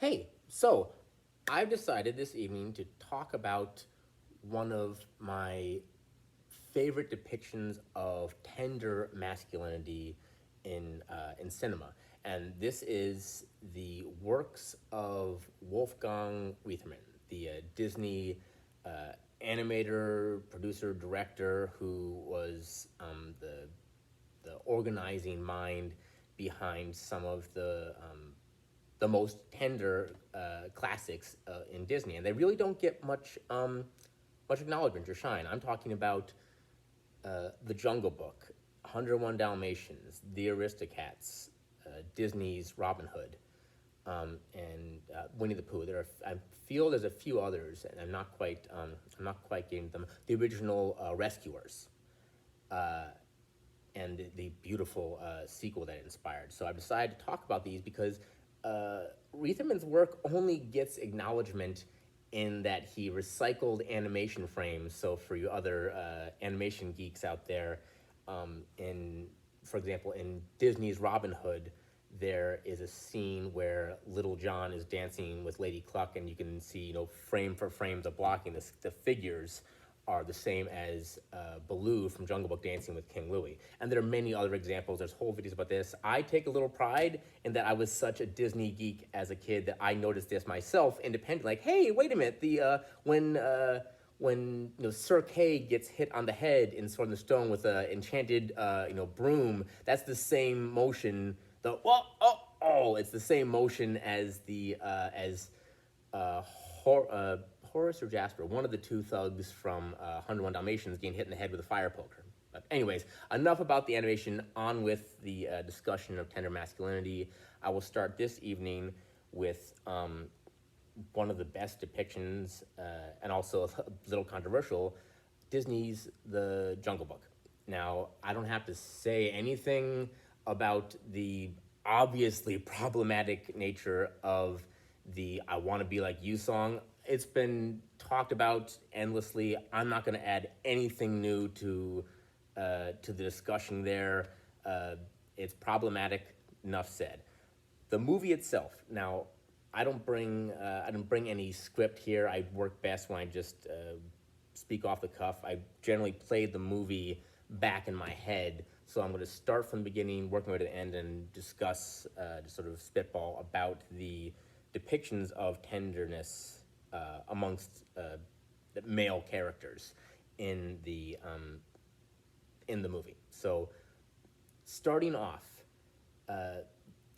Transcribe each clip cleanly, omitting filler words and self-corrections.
Hey, so I've decided this evening to talk about one of my favorite depictions of tender masculinity in cinema, and this is the works of Wolfgang Reitherman, the Disney animator, producer, director who was the organizing mind behind some of the most tender classics in Disney, and they really don't get much acknowledgement or shine. I'm talking about The Jungle Book, 101 Dalmatians, The Aristocats, Disney's Robin Hood, and Winnie the Pooh. I feel there's a few others, and I'm not quite getting them. The original Rescuers, and the beautiful sequel that it inspired. So I've decided to talk about these because Reitherman's work only gets acknowledgement in that he recycled animation frames. So for you other animation geeks out there, in for example, in Disney's Robin Hood, there is a scene where Little John is dancing with Lady Cluck, and you can see, frame for frame the blocking. The figures are the same as Baloo from Jungle Book dancing with King Louie. And there are many other examples. There's whole videos about this. I take a little pride in that I was such a Disney geek as a kid that I noticed this myself independently. Like, hey, wait a minute, when Sir Kay gets hit on the head in Sword in the Stone with a enchanted broom, that's the same motion. It's the same motion as the as Horace or Jasper, one of the two thugs from 101 Dalmatians, getting hit in the head with a fire poker. But anyways, enough about the animation. On with the discussion of tender masculinity. I will start this evening with one of the best depictions, and also a little controversial, Disney's The Jungle Book. Now, I don't have to say anything about the obviously problematic nature of the I Want to Be Like You song. It's been talked about endlessly. I'm not going to add anything new to the discussion there. It's problematic. Enough said. The movie itself. Now, I didn't bring any script here. I work best when I just speak off the cuff. I generally play the movie back in my head. So I'm going to start from the beginning, work my way to the end, and discuss, just sort of spitball about the depictions of tenderness amongst the male characters in the movie. So, starting off,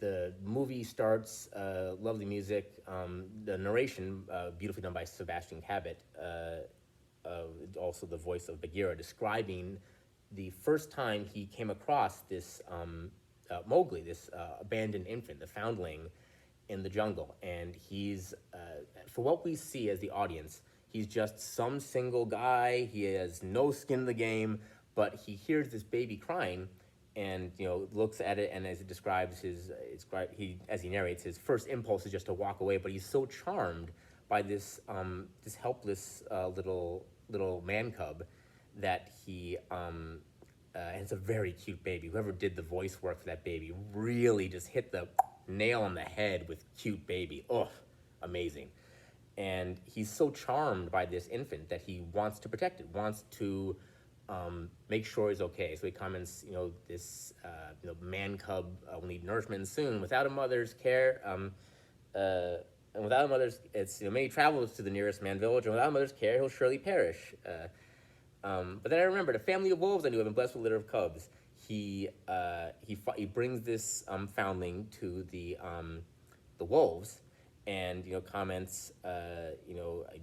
the movie starts, lovely music, the narration, beautifully done by Sebastian Cabot, also the voice of Bagheera, describing the first time he came across this Mowgli, this abandoned infant, the foundling, in the jungle. And he's, for what we see as the audience, he's just some single guy. He has no skin in the game, but he hears this baby crying, and looks at it, and as it describes as he narrates, his first impulse is just to walk away. But he's so charmed by this helpless little man cub that he and it's a very cute baby. Whoever did the voice work for that baby really just hit the nail on the head with cute baby. Oh, amazing. And he's so charmed by this infant that he wants to protect it, wants to make sure he's okay. So he comments, this man cub will need nourishment soon. Without a mother's care, and without a mother's, it's many travels to the nearest man village, and without a mother's care, he'll surely perish. But then I remembered a family of wolves I knew have been blessed with a litter of cubs. He brings this foundling to the wolves, and comments, I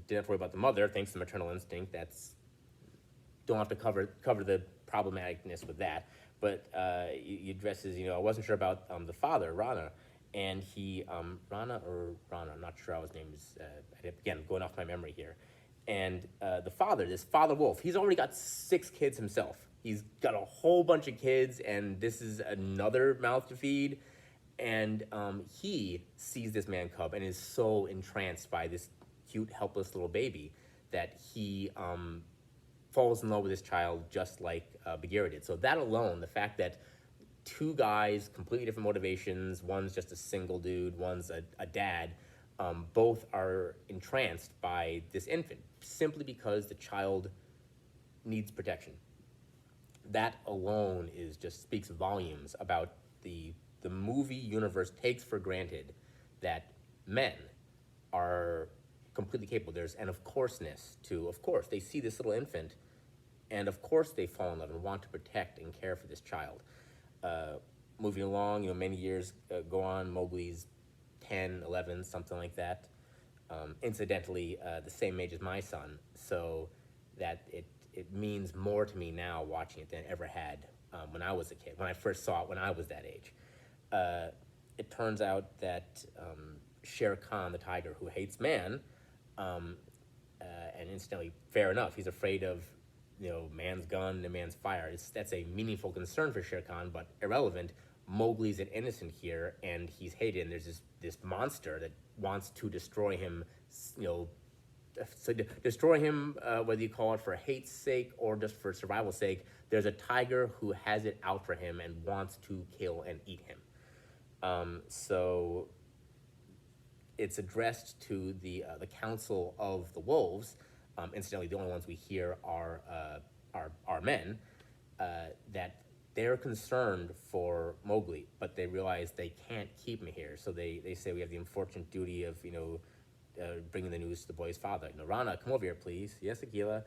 didn't have to worry about the mother thanks to maternal instinct. That's don't have to cover the problematicness with that. But he addresses, I wasn't sure about the father, Rana, and he Rana, I'm not sure how his name is. Again, going off my memory here. And the father, this father wolf, he's already got 6 kids himself. He's got a whole bunch of kids, and this is another mouth to feed. And he sees this man cub and is so entranced by this cute, helpless little baby that he falls in love with this child just like Bagheera did. So that alone, the fact that 2 guys, completely different motivations, one's just a single dude, one's a dad, both are entranced by this infant simply because the child needs protection. That alone is just speaks volumes about the movie universe takes for granted that men are completely capable. There's an of courseness to, of course, they see this little infant, and of course they fall in love and want to protect and care for this child. Uh, Moving along, many years go on. Mowgli's 10, 11, something like that. Incidentally, the same age as my son, so that it means more to me now watching it than it ever had when I was a kid, when I first saw it when I was that age. Uh, it turns out that Shere Khan, the tiger who hates man, um, and incidentally, fair enough, he's afraid of man's gun and man's fire. That's a meaningful concern for Shere Khan, but irrelevant. Mowgli's an innocent here, and he's hated. And there's this monster that wants to destroy him. So destroy him, whether you call it for hate's sake or just for survival's sake. There's a tiger who has it out for him and wants to kill and eat him. So it's addressed to the Council of the Wolves. Incidentally, the only ones we hear are men. That they're concerned for Mowgli, but they realize they can't keep him here. So they say we have the unfortunate duty of bringing the news to the boy's father. Rana, come over here, please. Yes, Akila.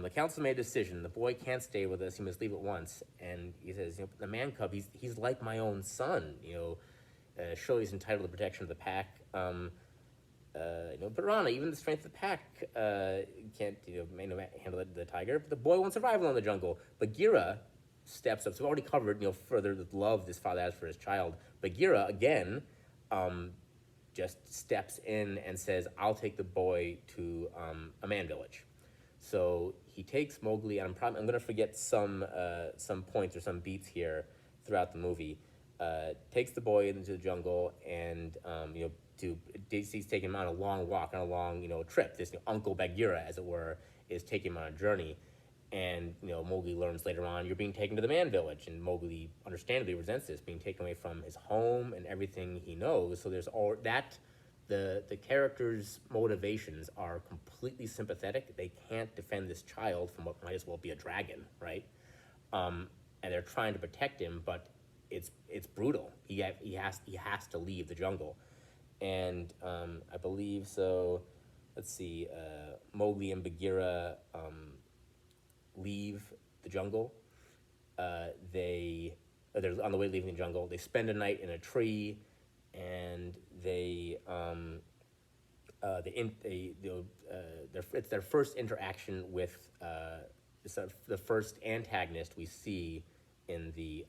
The council made a decision. The boy can't stay with us. He must leave at once. And he says, the man cub, he's like my own son. Surely he's entitled to the protection of the pack. But Rana, even the strength of the pack can't handle the tiger. But the boy won't survive alone in the jungle. Bagheera steps up. So we've already covered further the love this father has for his child. Bagheera again just steps in and says, "I'll take the boy to a man village." So he takes Mowgli, and I'm going to forget some points or some beats here throughout the movie. Takes the boy into the jungle, and he's taking him on a long walk, on a long trip. This Uncle Bagheera, as it were, is taking him on a journey, and Mowgli learns later on, you're being taken to the man village, and Mowgli understandably resents this, being taken away from his home and everything he knows. So there's all that. The characters' motivations are completely sympathetic. They can't defend this child from what might as well be a dragon, right? And they're trying to protect him, but it's brutal. He has to leave the jungle, and I believe so. Let's see. Mowgli and Bagheera leave the jungle. They're on the way leaving the jungle. They spend a night in a tree, and it's their first interaction with the first antagonist we see in the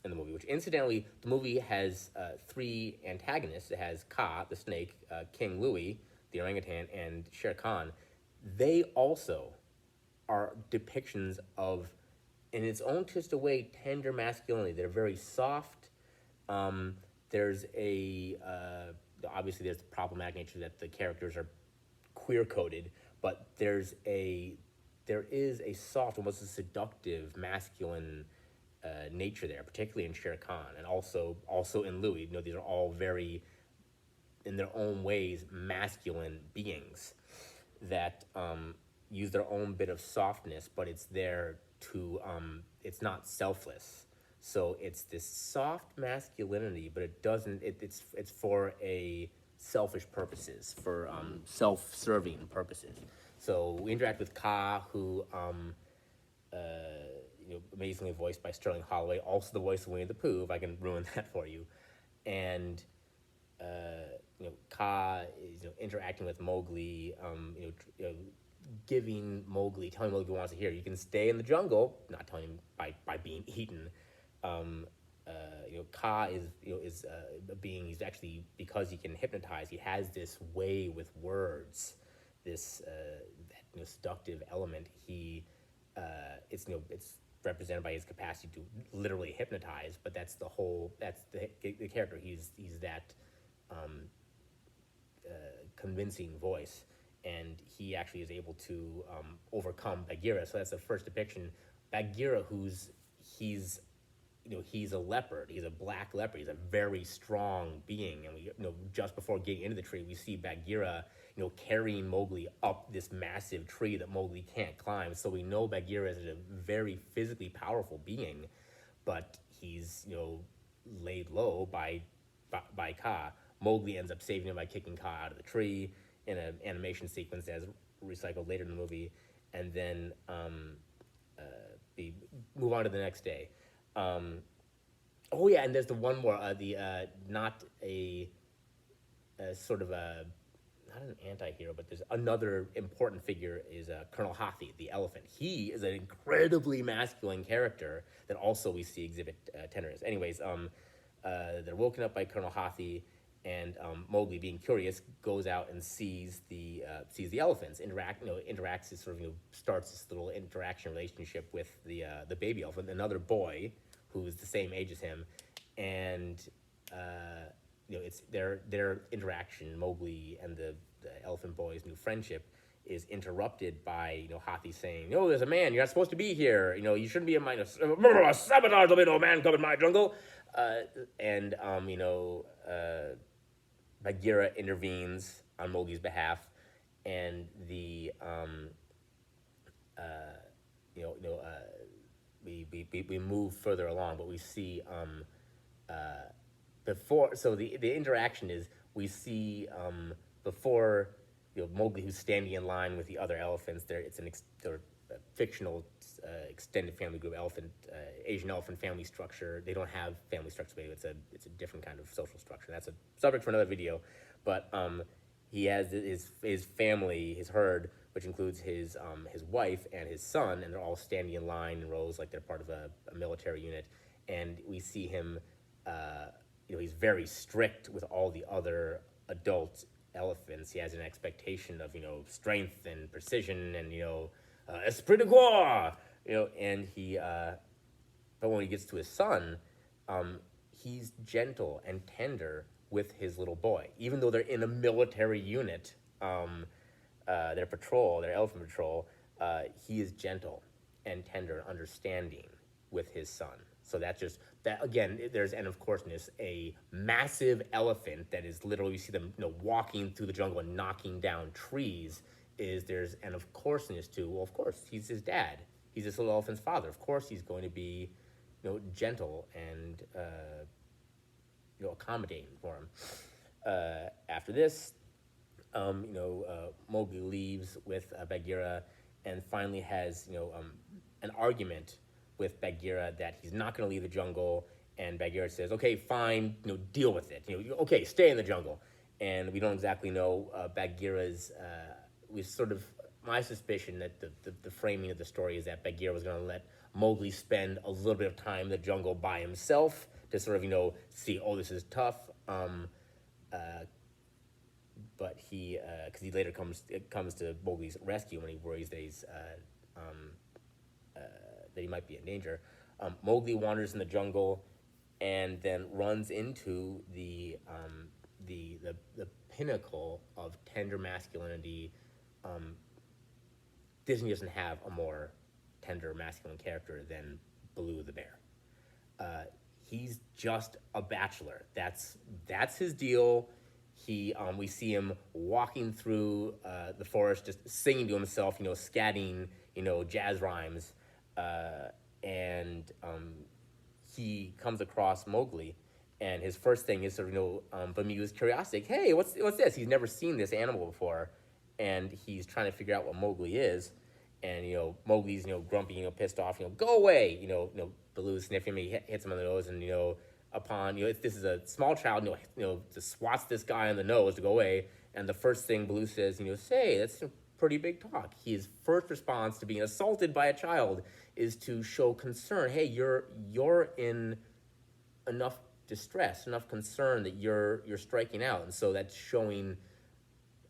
movie. Which incidentally, the movie has three antagonists. It has Kaa, the snake, King Louie, the orangutan, and Shere Khan. They also are depictions of, in its own twisted way, tender masculinity. They're very soft. There's obviously there's the problematic nature that the characters are queer coded, but there is a soft, almost a seductive masculine nature there, particularly in Shere Khan, and also in Louis. These are all very, in their own ways, masculine beings that use their own bit of softness, but it's there to it's not selfless. So it's this soft masculinity, but it doesn't. It's for a selfish purposes, for self-serving purposes. So we interact with Kaa, who amazingly voiced by Sterling Holloway, also the voice of Winnie the Pooh, if I can ruin that for you. And Kaa is interacting with Mowgli, giving Mowgli, telling Mowgli what wants to hear. You can stay in the jungle, not telling him by being eaten. Kaa is a being. He's actually, because he can hypnotize, he has this way with words, this that seductive element. It's represented by his capacity to literally hypnotize, but that's the character. He's that convincing voice, and he actually is able to overcome Bagheera. So that's the first depiction. Bagheera, he's he's a leopard. He's a black leopard. He's a very strong being. And we, just before getting into the tree, we see Bagheera, carrying Mowgli up this massive tree that Mowgli can't climb. So we know Bagheera is a very physically powerful being, but he's, laid low by Kaa. Mowgli ends up saving him by kicking Kaa out of the tree in an animation sequence that's recycled later in the movie, and then we move on to the next day. Oh yeah, and there's the one more, not a sort of a, not an anti-hero, but there's another important figure is Colonel Hathi, the elephant. He is an incredibly masculine character that also we see exhibit tenderness. Anyways, they're woken up by Colonel Hathi, and Mowgli, being curious, goes out and sees the elephants interacts, sort of, starts this little interaction relationship with the baby elephant, another boy who's the same age as him, and it's their interaction, Mowgli and the elephant boy's new friendship, is interrupted by Hathi saying, "No, there's a man. You're not supposed to be here. You shouldn't be in my sabotage. There'll be no man come in my jungle." And Bagheera intervenes on Mowgli's behalf, and we move further along, but we see before. So the interaction is, we see before Mowgli, who's standing in line with the other elephants. It's a fictional extended family group Asian elephant family structure. They don't have family structure, but it's a different kind of social structure. That's a subject for another video. But he has his family, his herd, which includes his wife and his son, and they're all standing in line in rows like they're part of a military unit. And we see him, he's very strict with all the other adult elephants. He has an expectation of strength and precision and esprit de corps, and he. But when he gets to his son, he's gentle and tender with his little boy, even though they're in a military unit. Their elephant patrol. He is gentle and tender, and understanding with his son. So that's just that again. And of course, a massive elephant that is literally, you see them walking through the jungle and knocking down trees. There's an of courseness to, well, of course he's his dad. He's this little elephant's father. Of course he's going to be, gentle and accommodating for him. After this, Mowgli leaves with Bagheera, and finally has an argument with Bagheera that he's not going to leave the jungle. And Bagheera says, "Okay, fine, deal with it. Okay, stay in the jungle." And we don't exactly know Bagheera's. We sort of, my suspicion that the framing of the story is that Bagheera was going to let Mowgli spend a little bit of time in the jungle by himself to sort of see, oh, this is tough. But he, because he later comes to Mowgli's rescue when he worries that that he might be in danger. Mowgli wanders in the jungle, and then runs into the pinnacle of tender masculinity. Disney doesn't have a more tender masculine character than Baloo the bear. He's just a bachelor. That's his deal. We see him walking through the forest, just singing to himself, scatting, jazz rhymes, and he comes across Mowgli, and his first thing is sort of bemused curiosity. Hey, what's this? He's never seen this animal before, and he's trying to figure out what Mowgli is. And Mowgli's grumpy, pissed off, go away. Baloo's sniffing him. He hits him on the nose, and upon this is a small child, just swats this guy on the nose to go away. And the first thing Baloo says, say, that's a pretty big talk. His first response to being assaulted by a child is to show concern. Hey, you're in enough distress, enough concern that you're striking out, and so that's showing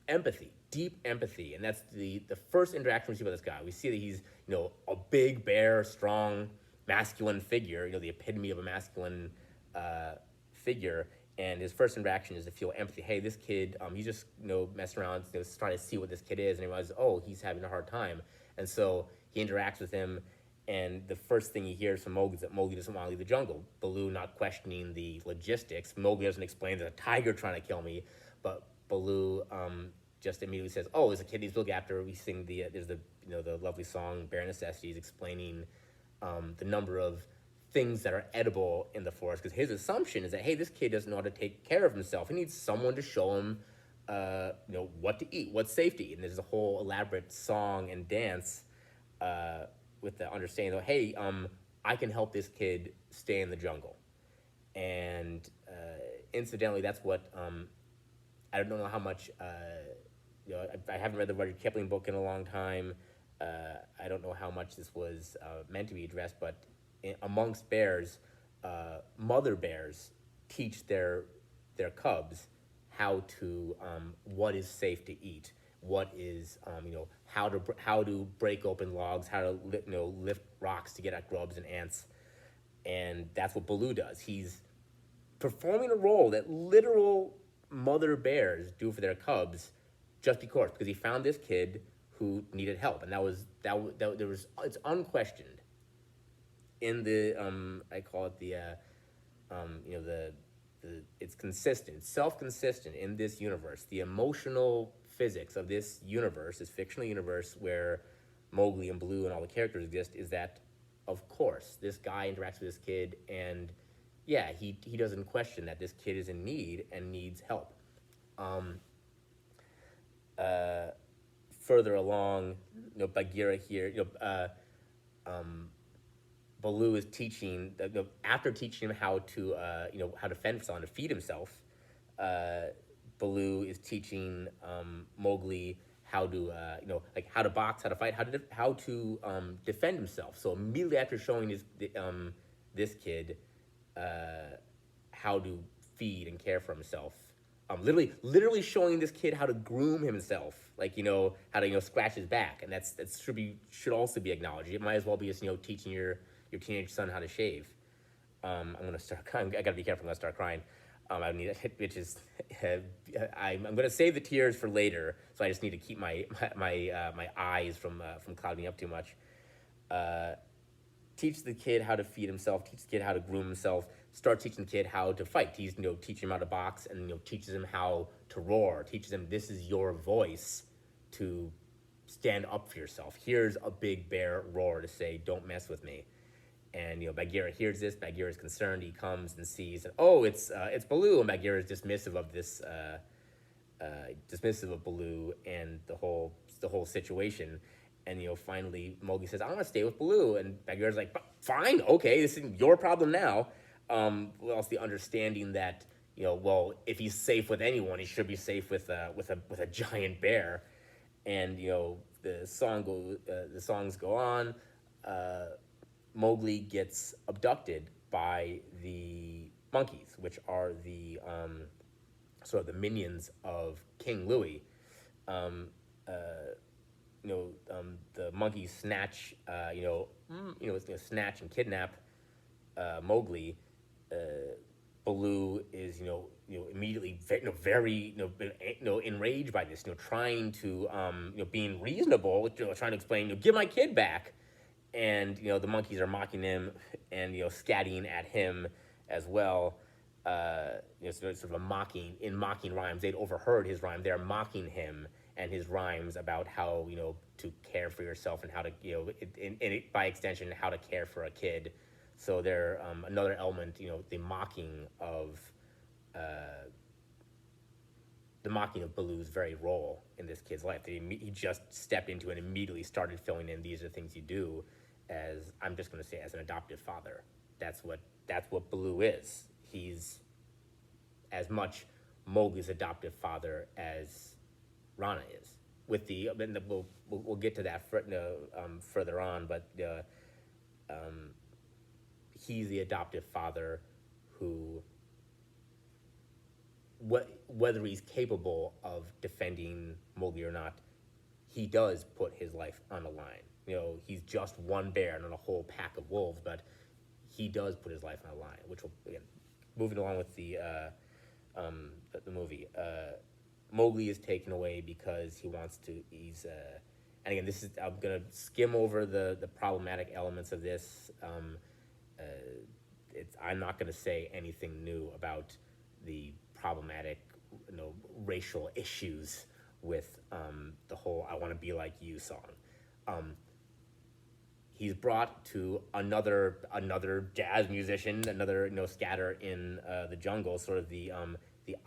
empathy, deep empathy. And that's the first interaction we see with this guy. We see that he's a big, bear, strong, masculine figure, the epitome of a masculine figure. And his first interaction is to feel empathy. Hey, this kid, he's just messing around, trying to see what this kid is, and he realizes, oh, he's having a hard time. And so he interacts with him, And the first thing he hears from Mowgli is that Mowgli doesn't want to leave the jungle. Baloo not questioning the logistics. Mowgli doesn't explain there's a tiger trying to kill me, but Baloo just immediately says, "Oh, there's a kid needs to look after." We sing there's the the lovely song "Bare Necessities," explaining the number of things that are edible in the forest. Because his assumption is that, hey, this kid doesn't know how to take care of himself. He needs someone to show him, what to eat, what's safe to eat. And there's a whole elaborate song and dance with the understanding that, hey, I can help this kid stay in the jungle. And incidentally, that's what I don't know how much. I haven't read the Rudyard Kipling book in a long time. I don't know how much this was meant to be addressed, but amongst bears, mother bears teach their cubs how to what is safe to eat, what is how to break open logs, how to lift rocks to get at grubs and ants, and that's what Baloo does. He's performing a role that literal mother bears do for their cubs, just because he found this kid who needed help, and that there was it's unquestioned in the I call it the it's consistent, self-consistent in this universe. The emotional physics of this universe, this fictional universe where Mowgli and Baloo and all the characters exist, is that, of course, this guy interacts with this kid, and yeah, he doesn't question that this kid is in need and needs help. Um, Further along, Bagheera here, Baloo is teaching, after teaching him how to, how to fend himself and to feed himself. Baloo is teaching Mowgli how to, like how to box, how to fight, how to defend himself. So immediately after showing this kid how to feed and care for himself, literally showing this kid how to groom himself, like how to scratch his back, and that should also be acknowledged. It might as well be just teaching your teenage son how to shave. I'm gonna start crying. I gotta be careful not to start crying. I need which is I'm gonna save the tears for later, so I just need to keep my eyes from clouding up too much. Teach the kid how to feed himself, teach the kid how to groom himself, start teaching the kid how to fight. He's teaching him how to box, and teaches him how to roar, teaches him this is your voice to stand up for yourself. Here's a big bear roar to say, don't mess with me. And Bagheera hears this. Bagheera is concerned. He comes and sees, and oh, it's Baloo, and Bagheera is dismissive of this, dismissive of Baloo and the whole situation. And finally, Mowgli says, "I want to stay with Baloo," and Bagheera's like, "Fine, okay, this is your problem now." Well, it's the understanding that well, if he's safe with anyone, he should be safe with a giant bear. And the songs go on. Mowgli gets abducted by the monkeys, which are the sort of the minions of King Louie. The monkeys snatch, snatch and kidnap Mowgli. Baloo is immediately very enraged by this, trying to being reasonable, trying to explain, give my kid back. And the monkeys are mocking him and scatting at him as well. Sort of mocking rhymes. They'd overheard his rhyme. They're mocking him and his rhymes about how to care for yourself, and how to by extension how to care for a kid. So they're another element, the mocking of Baloo's very role in this kid's life. He just stepped into and immediately started filling in, these are things you do, as I'm just going to say, as an adoptive father. That's what Baloo is. He's as much Mowgli's adoptive father as Rana is. We'll get to that further on, but he's the adoptive father who, whether he's capable of defending Mowgli or not, he does put his life on the line. He's just one bear, not a whole pack of wolves, but he does put his life on the line, which will, again, moving along with the movie. Mowgli is taken away because he's and again, this is I'm gonna skim over the problematic elements of this. Uh, I'm not gonna say anything new about the problematic, racial issues with the whole "I Want to Be Like You" song. Um, he's brought to another jazz musician, another scatter in the jungle, sort of the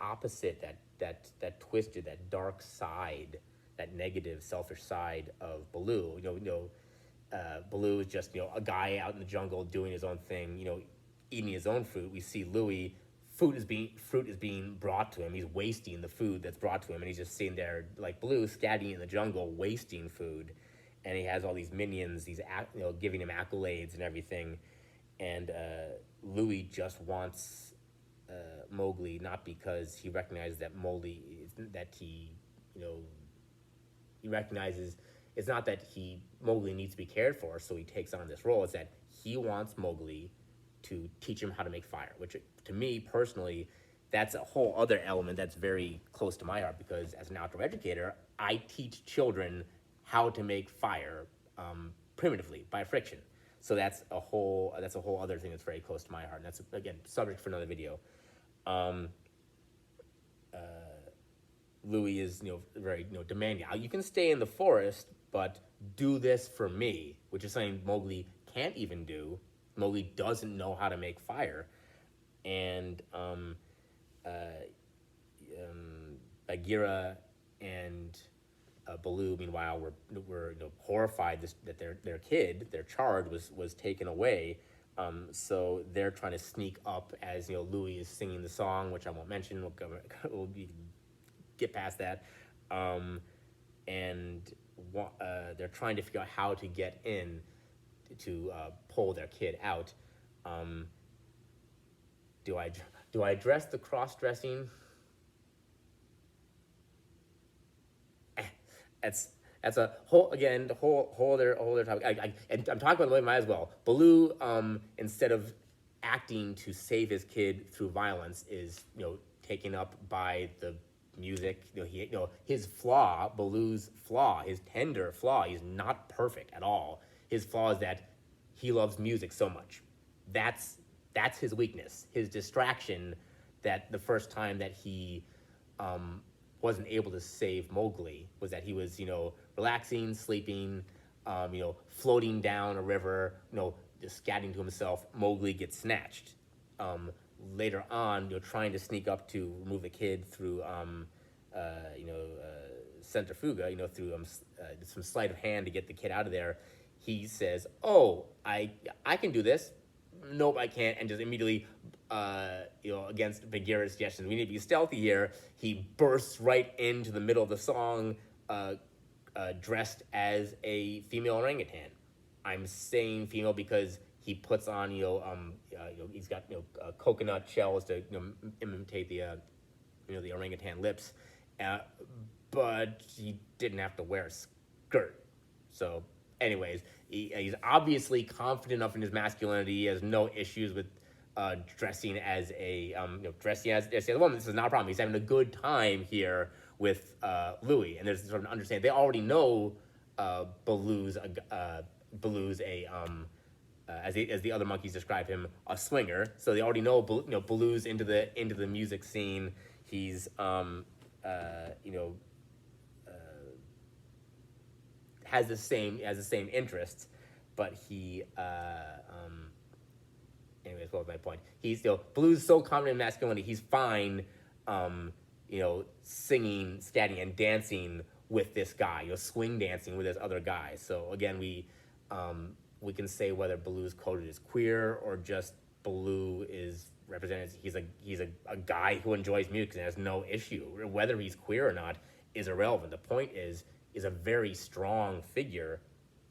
opposite, that twisted, that dark side, that negative, selfish side of Baloo. Baloo is just a guy out in the jungle doing his own thing, eating his own fruit. We see Louis. Fruit is being brought to him. He's wasting the food that's brought to him, and he's just sitting there like Baloo, scatting in the jungle, wasting food. And he has all these minions, giving him accolades and everything. And Louis just wants Mowgli, not because he recognizes that he recognizes it's not that Mowgli needs to be cared for, so he takes on this role. It's that he wants Mowgli to teach him how to make fire, which to me personally, that's a whole other element that's very close to my heart, because as an outdoor educator, I teach children how to make fire primitively by friction. So that's a whole other thing that's very close to my heart, and that's again subject for another video. Um, Louis is very demanding. You can stay in the forest, but do this for me, which is something Mowgli can't even do. Mowgli doesn't know how to make fire, and Bagheera and Baloo, meanwhile, were horrified that their kid, their charge, was taken away. So they're trying to sneak up as Louis is singing the song, which I won't mention. We'll get past that, and they're trying to figure out how to get in to pull their kid out. Do I address the cross dressing? That's a whole other topic. And I'm talking about the might as well. Baloo, instead of acting to save his kid through violence, is taken up by the music. His flaw, Baloo's flaw, his tender flaw. He's not perfect at all. His flaw is that he loves music so much. That's his weakness. His distraction. That the first time that he wasn't able to save Mowgli was that he was relaxing, sleeping, floating down a river, just scatting to himself. Mowgli gets snatched. Later on, trying to sneak up to remove the kid through, centrifuga, through some sleight of hand to get the kid out of there. He says, "Oh, I can do this." Nope, I can't, and just immediately, against Bagheera's suggestions, we need to be stealthy here. He bursts right into the middle of the song, dressed as a female orangutan. I'm saying female because he puts on, he's got coconut shells to imitate the orangutan lips, but he didn't have to wear a skirt. So, anyways, he's obviously confident enough in his masculinity. He has no issues with dressing as a woman. This is not a problem. He's having a good time here with Louis, and there's sort of an understanding. They already know Baloo's a as the other monkeys describe him, a swinger. So they already know Baloo's into the music scene. He's has the same interests, but he anyways, what was my point? He's Baloo's so confident in masculinity, he's fine singing, scatting, and dancing with this guy, swing dancing with this other guy. So again, we can say whether Baloo's coded as queer or just Baloo is represented as he's a guy who enjoys music and has no issue. Whether he's queer or not is irrelevant. The point is a very strong figure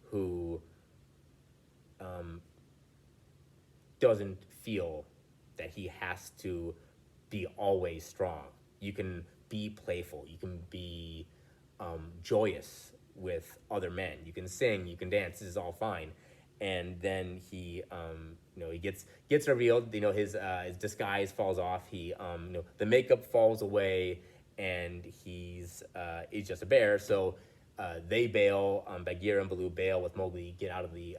who doesn't feel that he has to be always strong. You can be playful. You can be joyous with other men. You can sing. You can dance. This is all fine. And then he gets revealed. His disguise falls off. The makeup falls away, and he's just a bear. So they bail. Bagheera and Baloo bail with Mowgli, get out of the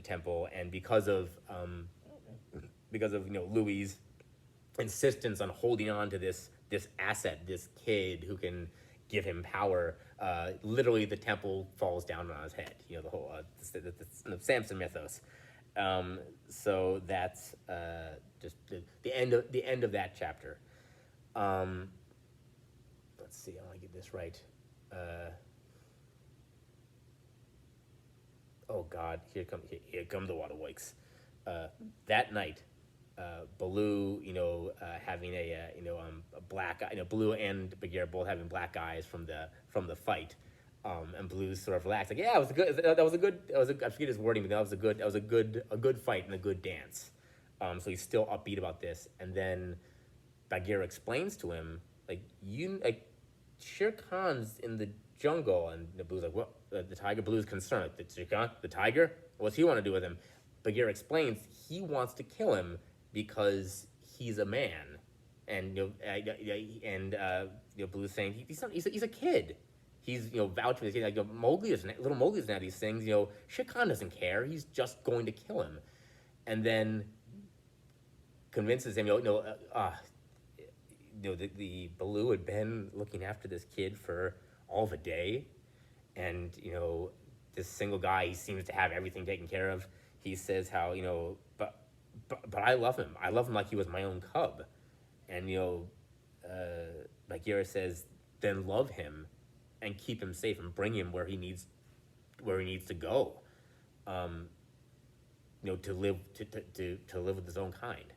temple, and because of Louis' insistence on holding on to this asset, this kid who can give him power. Literally, the temple falls down on his head. The whole the Samson mythos. So that's just the end of that chapter. Let's see. I want to get this right. Oh God! Here come the water wakes. That night, Baloo, having a black eye. Baloo and Bagheera both having black eyes from the fight, and Baloo's sort of relaxed, like, yeah, it was good. I forget his wording, but that was a good fight and a good dance. So he's still upbeat about this, and then Bagheera explains to him, Shere Khan's in the jungle, and the Baloo's like, what? The tiger. Baloo's concerned, like, Shere Khan, the tiger. What's he want to do with him? Bagheera explains he wants to kill him because he's a man, and Baloo's saying he's a kid. He's vouching for this kid, like, little Mowgli doesn't have these things. Shere Khan doesn't care. He's just going to kill him, and then convinces him. The Baloo had been looking after this kid for all of a day, and this single guy, he seems to have everything taken care of. He says how but I love him. I love him like he was my own cub, and Bagheera says, then love him, and keep him safe and bring him where he needs to go, to live with his own kind.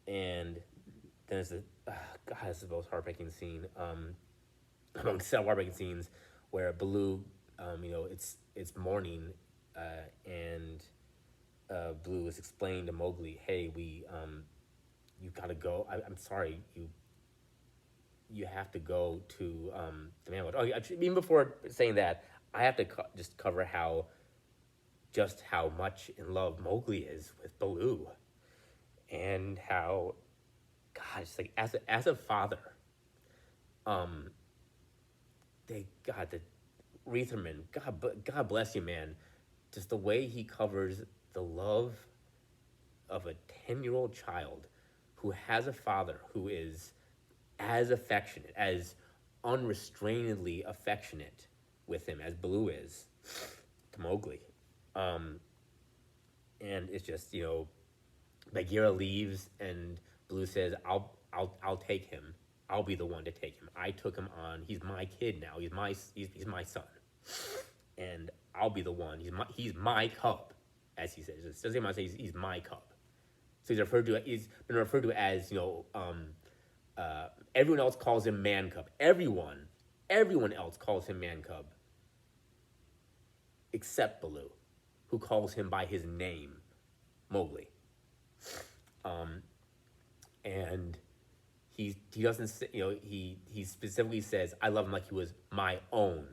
And then there's God, this is the most heartbreaking scene. Among several heartbreaking scenes where Baloo, it's morning, and Baloo is explaining to Mowgli, hey, you gotta go. I'm sorry, you have to go to the man. Oh, even before saying that, I have to just cover how much in love Mowgli is with Baloo. And how, gosh, like as a father, the Reitherman, God bless you, man. Just the way he covers the love of a 10-year-old child who has a father who is as affectionate, as unrestrainedly affectionate with him as Baloo is to Mowgli, and it's just Bagheera leaves, and Baloo says, I'll take him. I'll be the one to take him. I took him on. He's my kid now. He's my son, and I'll be the one. He's my cub, as he says. It doesn't say he's my cub. So he's been referred to as everyone else calls him man cub. Everyone else calls him man cub, except Baloo, who calls him by his name, Mowgli. And he doesn't say, he specifically says, I love him like he was my own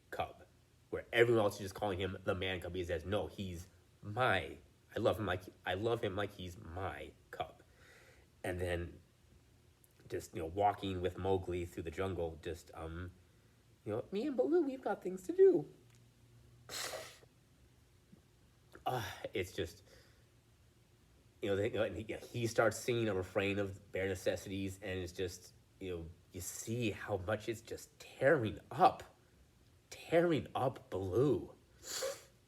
cub, where everyone else is just calling him the man cub. He says, no, I love him like he's my cub. And then just walking with Mowgli through the jungle, just me and Baloo, we've got things to do. It's just he starts singing a refrain of bare necessities, and it's just you see how much it's just tearing up Baloo.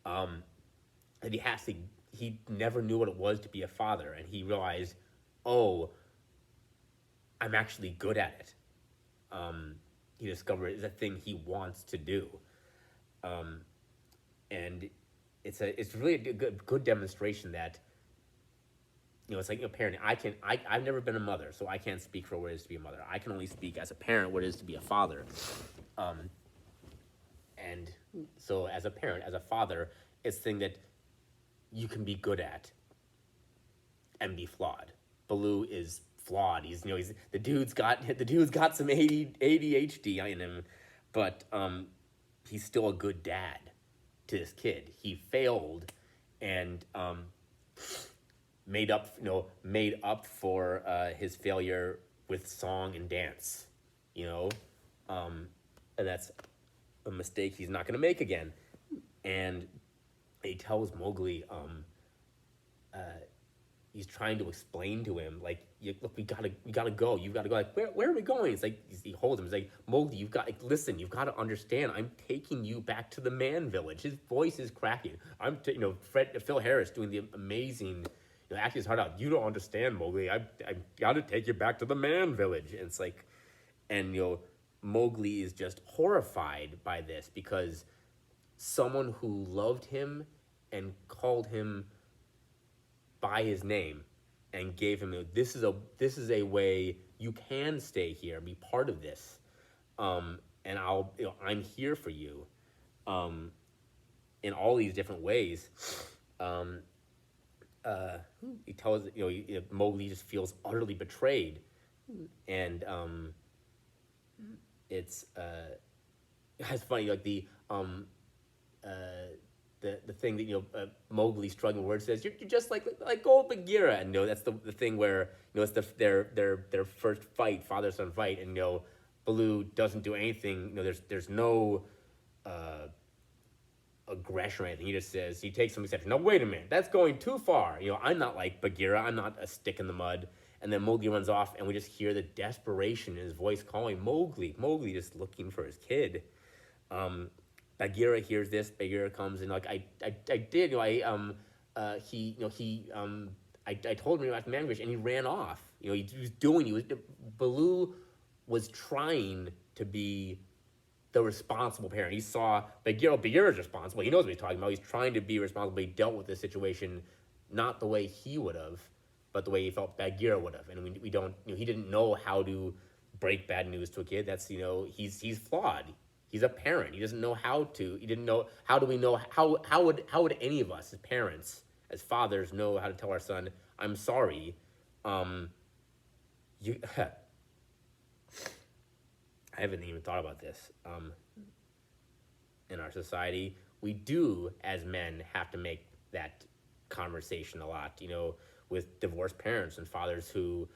And he never knew what it was to be a father, and he realized, oh, I'm actually good at it. He discovered it's a thing he wants to do, and it's really a good demonstration that it's like parenting. I've never been a mother, so I can't speak for what it is to be a mother. I can only speak as a parent what it is to be a father. And so as a parent, as a father, it's a thing that you can be good at and be flawed. Baloo is flawed. He's the dude's got some ADHD in him, but he's still a good dad to this kid. He failed and made up for his failure with song and dance, and that's a mistake he's not going to make again. And he tells Mowgli, he's trying to explain to him, like, look, we gotta go. You gotta go. Like, where are we going? It's like he holds him. He's like, Mowgli, you've got, like, listen. You've got to understand. I'm taking you back to the man village. His voice is cracking. Phil Harris doing the amazing, acting his heart out. You don't understand, Mowgli. I got to take you back to the man village. And it's like, and Mowgli is just horrified by this because someone who loved him and called him by his name and gave him, this is a way you can stay here and be part of this, and I'm here for you, in all these different ways. um, he tells, Mowgli just feels utterly betrayed, and it's it's funny, like uh, the thing that Mowgli struggling words says, you're just like old Bagheera, and that's the thing where it's their first fight, father son fight, and Baloo doesn't do anything. There's no aggression or anything. He just says, he takes some exception. No, wait a minute, that's going too far. I'm not like Bagheera. I'm not a stick in the mud. And then Mowgli runs off, and we just hear the desperation in his voice calling Mowgli. Mowgli just looking for his kid. Bagheera hears this. Bagheera comes and, like, I did, I told him about the language, and he ran off. Baloo was trying to be the responsible parent. He saw Bagheera's responsible. He knows what he's talking about. He's trying to be responsible. He dealt with the situation not the way he would have, but the way he felt Bagheera would have. And we don't, he didn't know how to break bad news to a kid. That's, he's flawed. He's a parent. He doesn't know how to. He didn't know. How do we know? How would any of us as parents, as fathers, know how to tell our son, I'm sorry? You. I haven't even thought about this. In our society, we do, as men, have to make that conversation a lot. With divorced parents and fathers who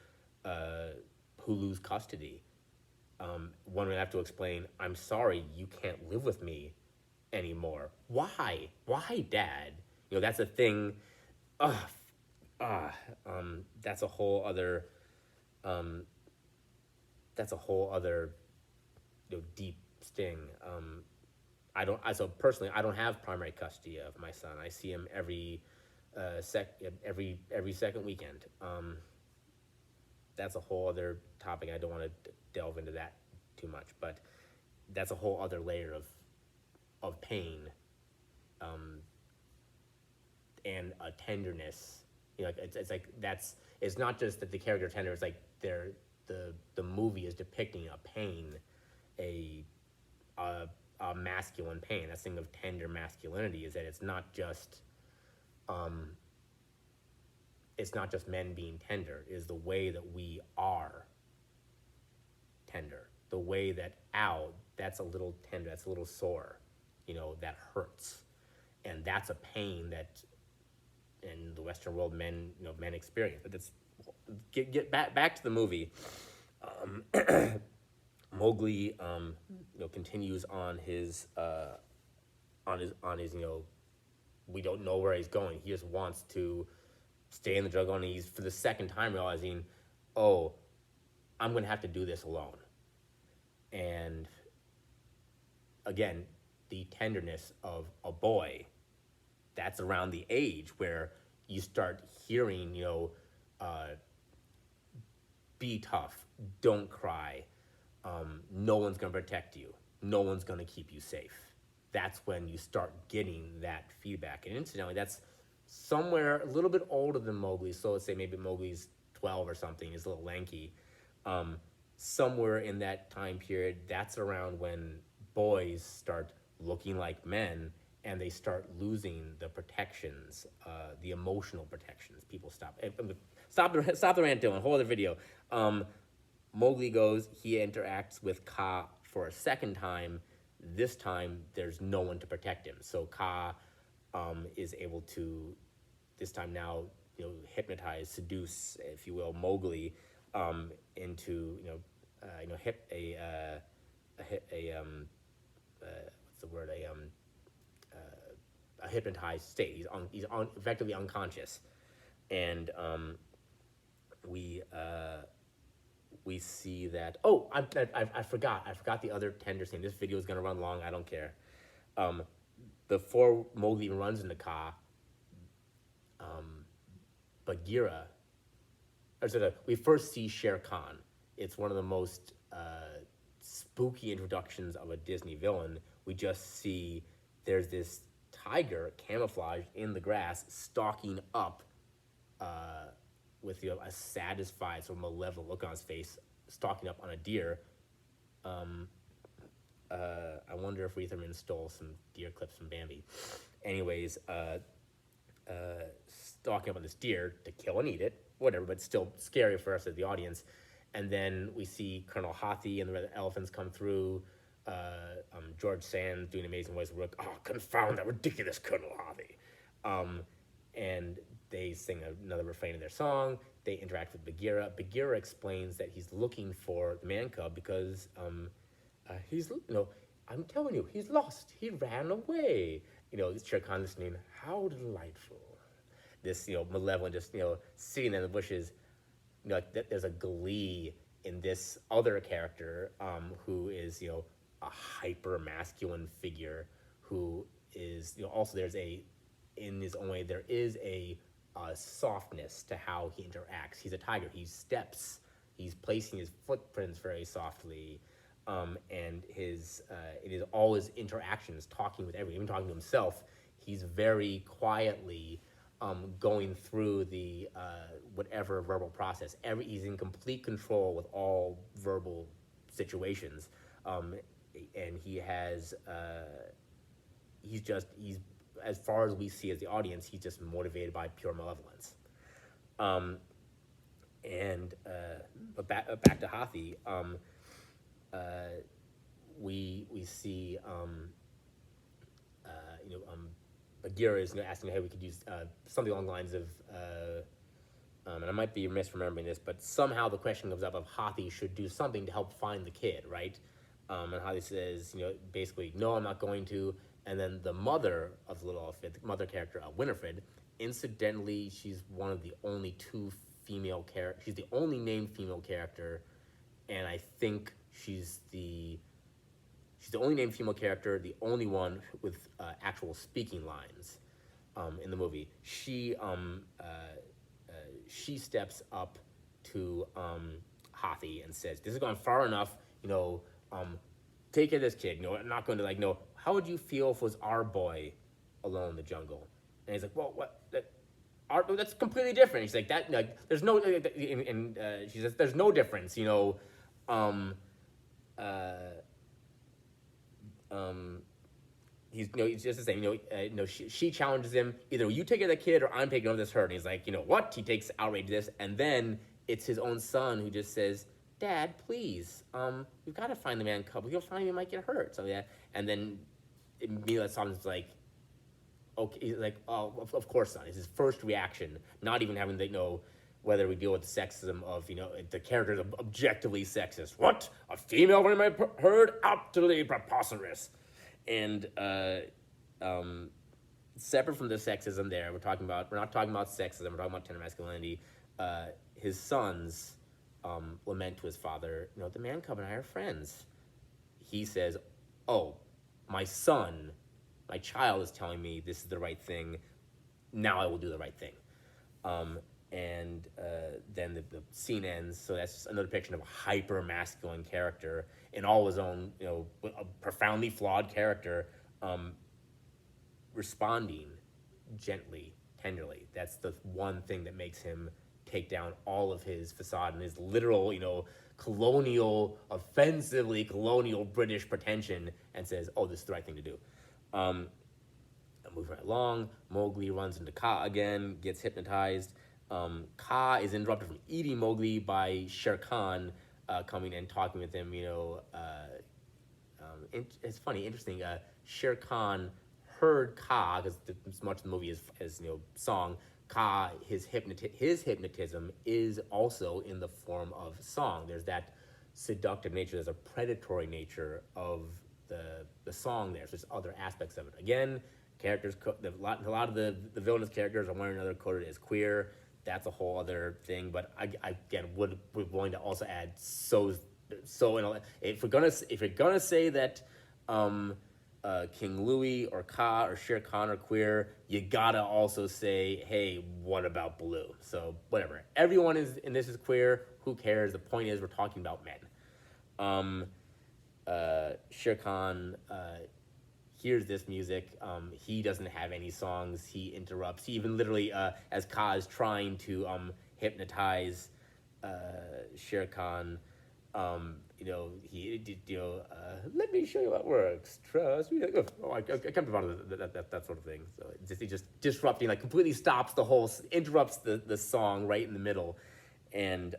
lose custody. One would have to explain, I'm sorry, you can't live with me anymore. Why? Why, Dad? That's a thing. That's a whole other. That's a whole other, deep sting. So personally, I don't have primary custody of my son. I see him every second weekend. That's a whole other topic. I don't want to delve into that too much, but that's a whole other layer of pain, and a tenderness. It's like it's not just that the character tender. It's like the movie is depicting a pain, a masculine pain. That thing of tender masculinity is that it's not just men being tender. It is the way that we are tender. The way that, that's a little tender, that's a little sore, that hurts. And that's a pain that in the Western world men experience. But that's, get back to the movie. Mowgli continues on his we don't know where he's going. He just wants to stay in the jungle, and he's, for the second time, realizing, oh, I'm going to have to do this alone. And again, the tenderness of a boy, that's around the age where you start hearing, be tough, don't cry, no one's going to protect you, no one's going to keep you safe. That's when you start getting that feedback. And incidentally, that's somewhere a little bit older than Mowgli. So let's say maybe Mowgli's 12 or something. He's a little lanky. Somewhere in that time period, that's around when boys start looking like men, and they start losing the protections, the emotional protections. People stop the rant, Dylan. Whole other video. Mowgli goes. He interacts with Kaa for a second time. This time, there's no one to protect him. So Kaa is able to, this time now, hypnotize, seduce, if you will, Mowgli into, what's the word, a hypnotized state. Effectively unconscious, and we we see that. Oh, I forgot the other tender scene. This video is gonna run long. I don't care. Um, before Mowgli even runs into Kaa, Bagheera, we first see Shere Khan. It's one of the most spooky introductions of a Disney villain. We just see there's this tiger camouflaged in the grass stalking up with a satisfied, sort of malevolent look on his face, stalking up on a deer. I wonder if Reitherman stole some deer clips from Bambi. Anyways, stalking up on this deer to kill and eat it, whatever, but still scary for us as the audience. And then we see Colonel Hathi and the red elephants come through. George Sands doing amazing voice work. Oh, confound that ridiculous Colonel Hathi. And they sing another refrain of their song. They interact with Bagheera. Bagheera explains that he's looking for the man cub because he's, I'm telling you, he's lost. He ran away. Shere Khan listening. How delightful. This, malevolent, just, sitting in the bushes. There's a glee in this other character who is, a hyper masculine figure who is, also in his own way, there is a softness to how he interacts. He's a tiger. He steps. He's placing his footprints very softly. And it is all his interactions, talking with everyone, even talking to himself. He's very quietly going through the whatever verbal process. He's in complete control with all verbal situations, and he's as far as we see as the audience, he's just motivated by pure malevolence. But back to Hathi. We see Bagheera is asking, hey, we could use something along the lines of, and I might be misremembering this, but somehow the question comes up of Hathi should do something to help find the kid, right? And Hathi says, basically, no, I'm not going to. And then the mother of the little elephant, the mother character, Winifred, incidentally, she's one of the only two female characters. She's the only named female character, and I think she's the only named female character, the only one with actual speaking lines in the movie. She steps up to Hathi and says, "This has gone far enough. Take care of this kid. I'm not going to how would you feel if it was our boy alone in the jungle?" And he's like, "Well, what? That's completely different." He's like, "That there's no," and she says, "There's no difference. He's just the same. She challenges him. Either you take care of the kid or I'm taking over this herd." And he's like, what? He takes outrage to this, and then it's his own son who just says, "Dad, please, we've got to find the man cub. If we don't find him, he might get hurt." So yeah, and then immediately Solomon's like, okay, he's like, "Oh, of course, son." It's his first reaction, not even having to know whether we deal with the sexism of, the character's objectively sexist. What? A female running my herd? Absolutely preposterous. And separate from the sexism there, we're not talking about sexism, we're talking about tender masculinity. His sons lament to his father, "The man cub and I are friends." He says, "Oh, my son, my child is telling me this is the right thing. Now I will do the right thing." And then the scene ends. So that's just another depiction of a hyper masculine character in all his own, a profoundly flawed character, responding gently, tenderly. That's the one thing that makes him take down all of his facade and his literal, offensively colonial British pretension, and says, "Oh, this is the right thing to do." Moving right along, Mowgli runs into Kaa again, gets hypnotized. Kaa is interrupted from eating Mowgli by Shere Khan coming and talking with him. It's funny, interesting. Shere Khan heard Kaa, because as much of the movie as song. Kaa, his hypnotism is also in the form of song. There's that seductive nature. There's a predatory nature of the song there. So there's other aspects of it. Again, characters, a lot of the villainous characters are one or another coded as queer. That's a whole other thing. But I again would willing to also add if you're gonna say that King Louis or Ka or Shere Khan are queer, you gotta also say, hey, what about Baloo? So whatever. Everyone is in this is queer. Who cares? The point is we're talking about men. Shere Khan hears this music. He doesn't have any songs. He interrupts. He even literally, as Ka is trying to hypnotize Shere Khan, let me show you what works. Trust me. Oh, I can't be part of that sort of thing. So he just disrupting, like completely stops interrupts the song right in the middle, and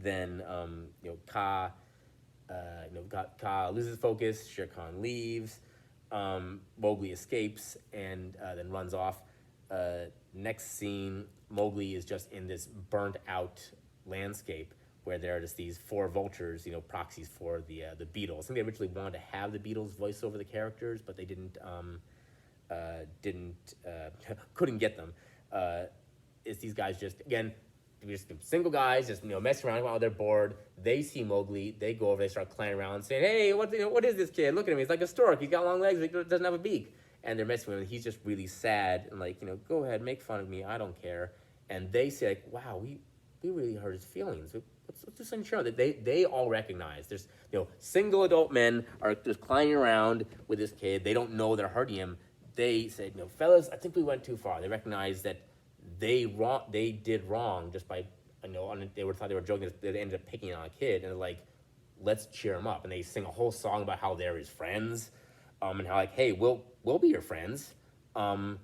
then Ka, Ka loses focus. Shere Khan leaves. Mowgli escapes and then runs off. Next scene, Mowgli is just in this burnt out landscape where there are just these four vultures, proxies for the Beatles. I think they originally wanted to have the Beatles voice over the characters, but they couldn't get them. It's these guys just single guys just messing around while they're bored. They see Mowgli, they go over, they start clowning around, saying, "Hey, what is this kid? Look at him, he's like a stork. He's got long legs, he doesn't have a beak." And they're messing with him. He's just really sad and like, go ahead, make fun of me. I don't care. And they say, like, "Wow, we really hurt his feelings. Let's do something show that they all recognize." There's single adult men are just climbing around with this kid. They don't know they're hurting him. They say, "No, fellas, I think we went too far." They recognize that they did wrong just by thought they were joking. They ended up picking on a kid, and they're like, "Let's cheer him up." And they sing a whole song about how they're his friends, and how like, "Hey, we'll be your friends," and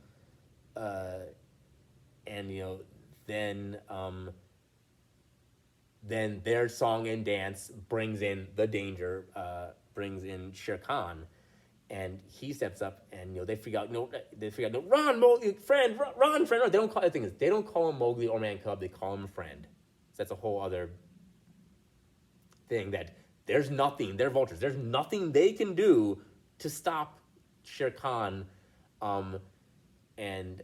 then their song and dance brings in the danger, brings in Shere Khan, and he steps up, and they figure out, no, run, Mowgli, friend, run, friend. They don't call the thing is they don't call him Mowgli or Man Cub. They call him friend. So that's a whole other thing that there's nothing. They're vultures. There's nothing they can do to stop Shere Khan, and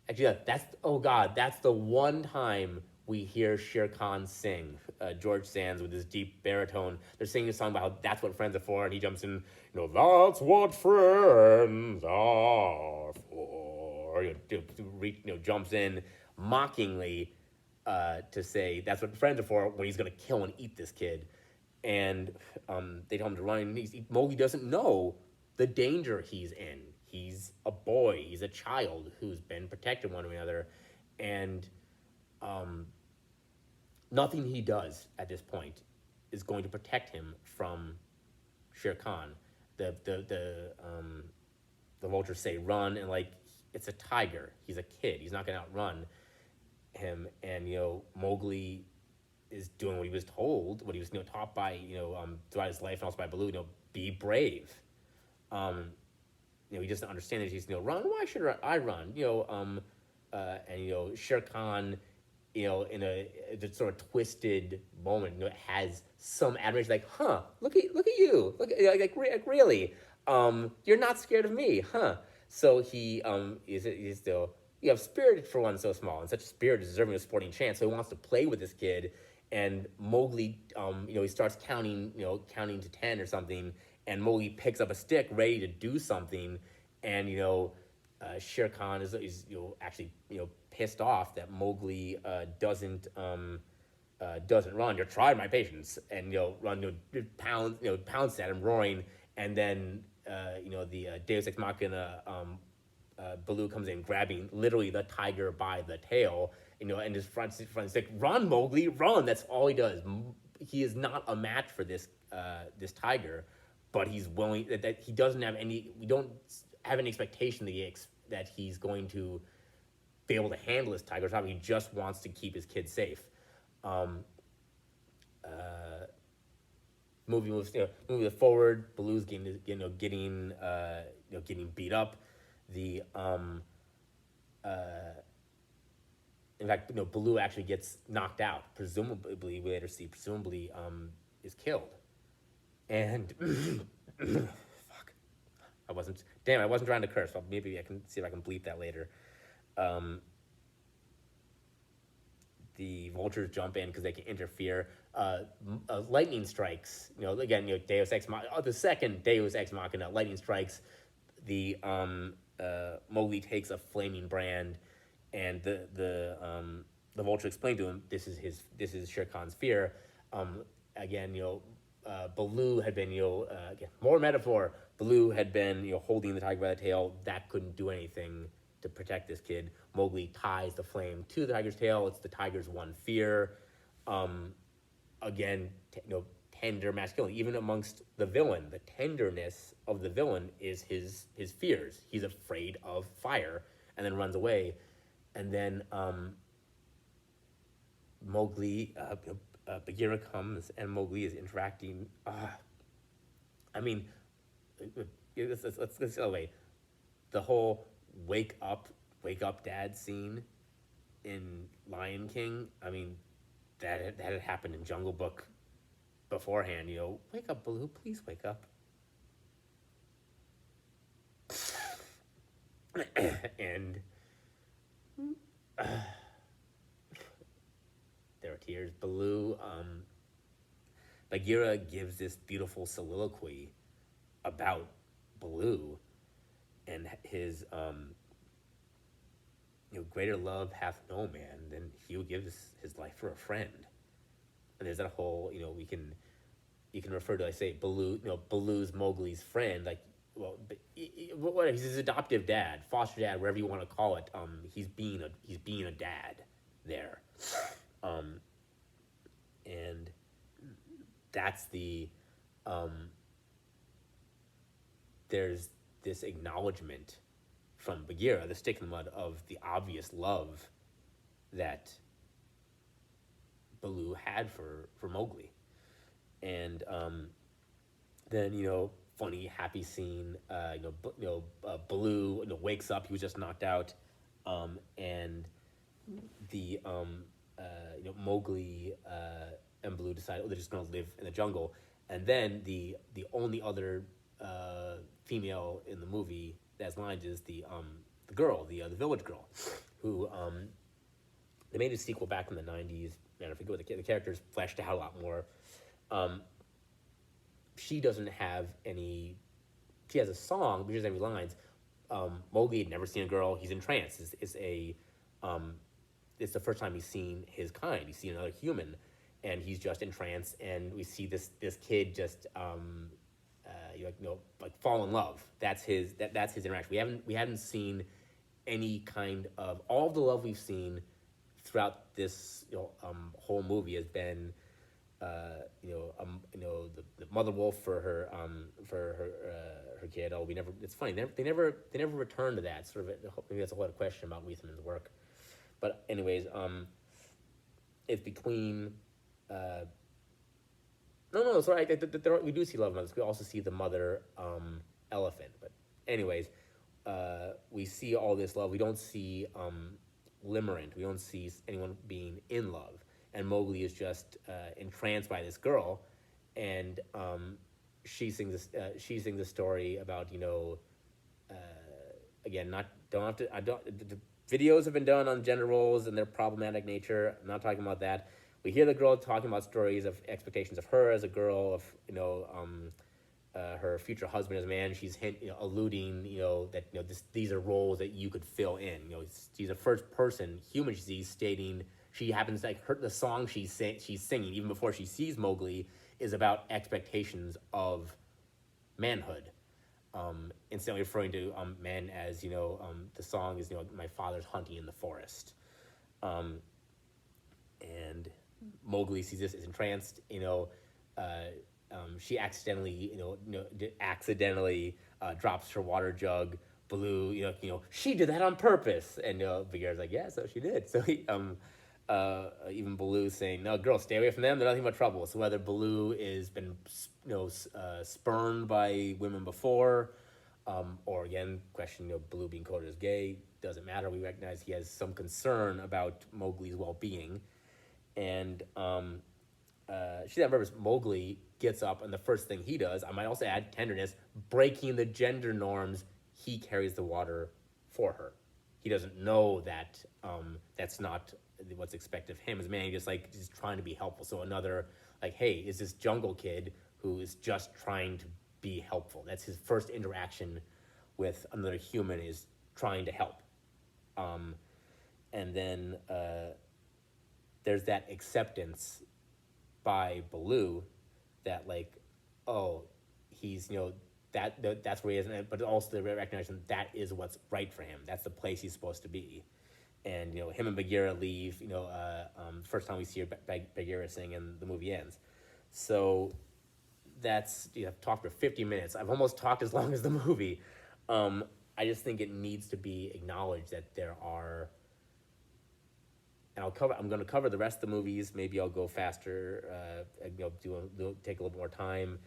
actually, that's the one time we hear Shere Khan sing. George Sands with his deep baritone. They're singing a song about how that's what friends are for, and he jumps in, that's what friends are for. Jumps in mockingly to say that's what friends are for when he's gonna kill and eat this kid. And they tell him to run, and Mowgli doesn't know the danger he's in. He's a boy. He's a child who's been protected one another, and nothing he does at this point is going to protect him from Shere Khan. The vultures say run, and like it's a tiger. He's a kid. He's not going to outrun him. And Mowgli is doing what he was told, what he was taught by throughout his life, and also by Baloo. Be brave. He doesn't understand that he's run. Why should I run? And Shere Khan, in a sort of twisted moment, has some admiration, like, huh, look at you, like really, you're not scared of me, huh? So he's still, you have spirit for one so small, and such spirit is deserving of a sporting chance. So he wants to play with this kid, and Mowgli, he starts counting to 10 or something, and Mowgli picks up a stick ready to do something, and Shere Khan is actually pissed off that Mowgli doesn't run. You tried my patience, and run, pounce at him, roaring, and then the Deus Ex Machina, Baloo comes in, grabbing literally the tiger by the tail, and his front stick, run, Mowgli, run. That's all he does. He is not a match for this tiger, but he's willing. That he doesn't have any. We don't have any expectation that he's going to be able to handle this tiger. He just wants to keep his kid safe. Moving forward, Baloo's getting beat up. The In fact, Baloo actually gets knocked out. Presumably, we later see is killed. And fuck, I wasn't trying to curse. Well, maybe I can see if I can bleep that later. Um, the vultures jump in because they can interfere. Lightning strikes. Again, Deus Ex Machina. The second Deus Ex Machina, lightning strikes. The Mowgli takes a flaming brand, and the vulture explained to him this is Shere Khan's fear. Again, Baloo had been again, more metaphor. Baloo had been holding the tiger by the tail. That couldn't do anything to protect this kid. Mowgli ties the flame to the tiger's tail. It's the tiger's one fear. Again, tender masculinity. Even amongst the villain, the tenderness of the villain is his fears. He's afraid of fire and then runs away. And then Bagheera comes and Mowgli is interacting. I mean, let's go away. The whole wake up, dad scene in Lion King. I mean, that had happened in Jungle Book beforehand. Wake up, Baloo, please wake up. And there are tears. Bagheera gives this beautiful soliloquy about Baloo and his greater love hath no man than he who gives his life for a friend. And there's that whole you can refer to, I say, Baloo's Mowgli's friend, like, well, he's his adoptive dad, foster dad, whatever you want to call it. He's being a dad there. And that's there's this acknowledgement from Bagheera, the stick in the mud, of the obvious love that Baloo had for Mowgli. And then funny happy scene. Baloo wakes up. He was just knocked out, and the Mowgli and Baloo decide, they're just going to live in the jungle. And then the only other female in the movie that's lines is the girl, the village girl, who they made a sequel back in the 90s. Man, I forget what the character's fleshed out a lot more. She doesn't have any. She has a song, but she doesn't have any lines. Mowgli had never seen a girl. He's entranced. It's the first time he's seen his kind. He's seen another human, and he's just entranced. And we see this kid just fall in love. That's his interaction. We haven't seen any kind of, all of the love we've seen throughout this whole movie has been the mother wolf for her kid. It's funny, they never return to that sort of. Maybe that's a lot of question about Reitherman's work, but anyways, it's between no, sorry, we do see love mothers. We also see the mother elephant, but anyways, we see all this love. We don't see limerent. We don't see anyone being in love. And Mowgli is just entranced by this girl, and she sings a story about again, the videos have been done on gender roles and their problematic nature. I'm not talking about that. We hear the girl talking about stories of expectations of her as a girl, of her future husband as a man. She's alluding that these are roles that you could fill in. She's a first person human she sees, stating she happens to the song she's singing even before she sees Mowgli is about expectations of manhood. Instantly referring to men as the song is my father's hunting in the forest, and Mowgli sees this, is entranced. She accidentally drops her water jug. Baloo, she did that on purpose, and Bagheera's like, yeah, so she did. So he even Baloo saying, no, girl, stay away from them. They're nothing but trouble. So whether Baloo is been spurned by women before, or again, question Baloo being quoted as gay, doesn't matter. We recognize he has some concern about Mowgli's well-being, and she then remembers Mowgli gets up, and the first thing he does, I might also add tenderness, breaking the gender norms. He carries the water for her. He doesn't know that that's not what's expected of him as a man. He just like he's trying to be helpful. So another like, hey, is this jungle kid who is just trying to be helpful? That's his first interaction with another human, is trying to help. And then there's that acceptance by Baloo that like, oh, he's that's where he is, but also the recognition that is what's right for him. That's the place he's supposed to be. And him and Bagheera leave. First time we see Bagheera sing, and the movie ends. So that's I've talked for 50 minutes. I've almost talked as long as the movie. I just think it needs to be acknowledged that there are, and I'm going to cover the rest of the movies. Maybe I'll go faster. Take a little more time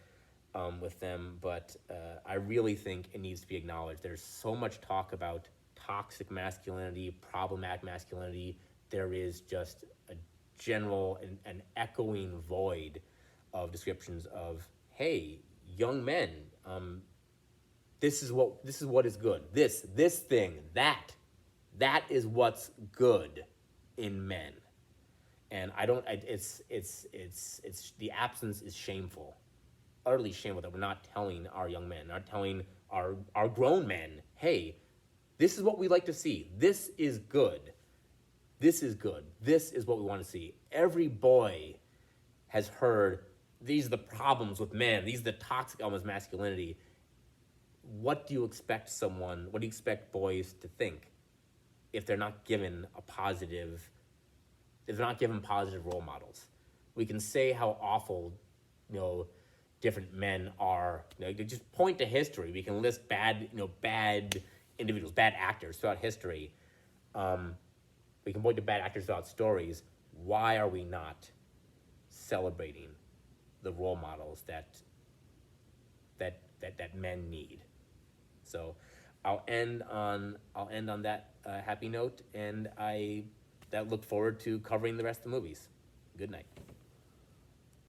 with them. But I really think it needs to be acknowledged. There's so much talk about toxic masculinity, problematic masculinity. There is just a general and echoing void of descriptions of, hey, young men, this is what is good. This thing, that is what's good in men. And it's the absence is shameful, utterly shameful, that we're not telling our young men, not telling our grown men, hey, this is what we like to see. This is good. This is good. This is what we want to see. Every boy has heard, these are the problems with men. These are the toxic elements of masculinity. What do you expect boys to think if they're not given positive role models? We can say how awful, different men are. Just point to history. We can list bad individuals, bad actors throughout history. We can point to bad actors throughout stories. Why are we not celebrating the role models that men need? So I'll end on that happy note, and I look forward to covering the rest of the movies. Good night.